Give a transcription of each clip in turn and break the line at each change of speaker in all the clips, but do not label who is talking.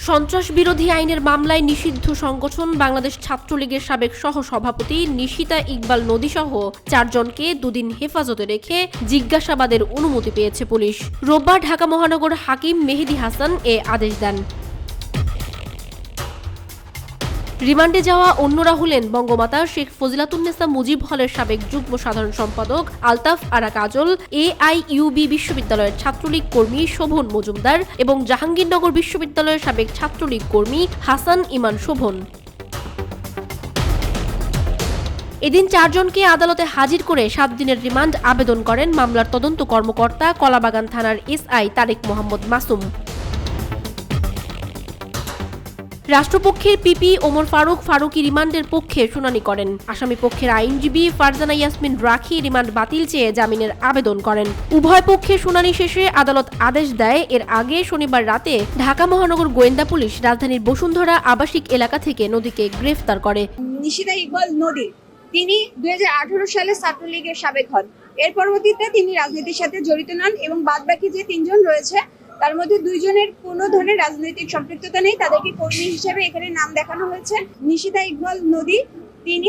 সন্ত্রাস বিরোধী আইনের মামলায় নিষিদ্ধ সংগঠন বাংলাদেশ ছাত্রলীগের সাবেক সহ-সভাপতি নিশিতা ইকবাল নদীসহ 4 জনকে দুদিন হেফাজতে রেখে জিজ্ঞাসাবাদের অনুমতি পেয়েছে পুলিশ। রোববার ঢাকা মহানগর হাকিম মেহেদী হাসান এ আদেশ দেন। রিমান্ডে যাওয়া অন্যরা হলেন বঙ্গমাতা শেখ ফজিলাতুন্নেসা মুজিব হলের সাবেক যুগ্ম সাধারণ সম্পাদক আলতাফ আরা কাজল, AIUB বিশ্ববিদ্যালয়ের ছাত্রলীগ কর্মী শোভন মজুমদার এবং জাহাঙ্গীরনগর বিশ্ববিদ্যালয়ের সাবেক ছাত্রলীগ কর্মী হাসান ইমান শোভন। এদিন 4 জনকে আদালতে হাজির করে 7 দিনের রিমান্ড আবেদন করেন মামলার তদন্ত কর্মকর্তা কলাবাগান থানার SI তারেক মোহাম্মদ মাসুম। রাষ্ট্রপক্ষের পিপি ওমর ফারুকি রিমান্ডের পক্ষে শুনানি করেন। আসামি পক্ষের আইনজীবী ফারজানা ইয়াসমিন রাখি রিমান্ড বাতিল চেয়ে জামিনের আবেদন করেন। উভয় পক্ষে শুনানি শেষে আদালত আদেশ দেয়। এর আগে শনিবার রাতে ঢাকা মহানগর গোয়েন্দা পুলিশ রাজধানীর বসুন্ধরা আবাসিক এলাকা থেকে নদীকে গ্রেফতার করে।
নিশিতা ইকবাল নদী তিনি 2018 সালে ছাত্রলীগের সাবেক হন। এর পরবর্তীতে তিনি রাজনীতির সাথে জড়িত নন এবং বাদবাকি যে 3 জন রয়েছে তার মধ্যে 2 জনের কোনো ধরনের রাজনৈতিক সম্পৃক্ততা নেই। তাদেরকে কর্মী হিসেবে এখানে নাম দেখানো হয়েছে। নিশিতা ইকবাল নদী তিনি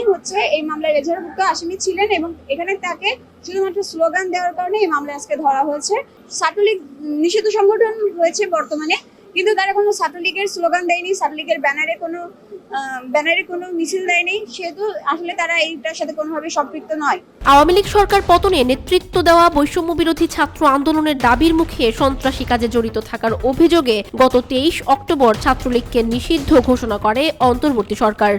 এই মামলায় রেজাল্টভুক্ত আসামি ছিলেন এবং এখানে তাকে শুধুমাত্র স্লোগান দেওয়ার কারণে এই মামলায় আজকে ধরা হয়েছে। ছাত্রলীগ নিষিদ্ধ সংগঠন হয়েছে বর্তমানে, কিন্তু তারা কোনো ছাত্রলীগের স্লোগান দেয়নি, ছাত্রলীগের ব্যানারে কোনো মিছিল দেয়নি, সেহেতু আসলে তারা এইটার সাথে কোনোভাবে সম্পৃক্ত নয়।
আওয়ামী লীগ সরকার পতনে নেতৃত্ব দেওয়া বৈষম্য বিরোধী ছাত্র আন্দোলনের দাবির মুখে সন্ত্রাসী কাজে জড়িত থাকার অভিযোগে গত 23 অক্টোবর ছাত্রলীগকে নিষিদ্ধ ঘোষণা করে অন্তর্বর্তী সরকার।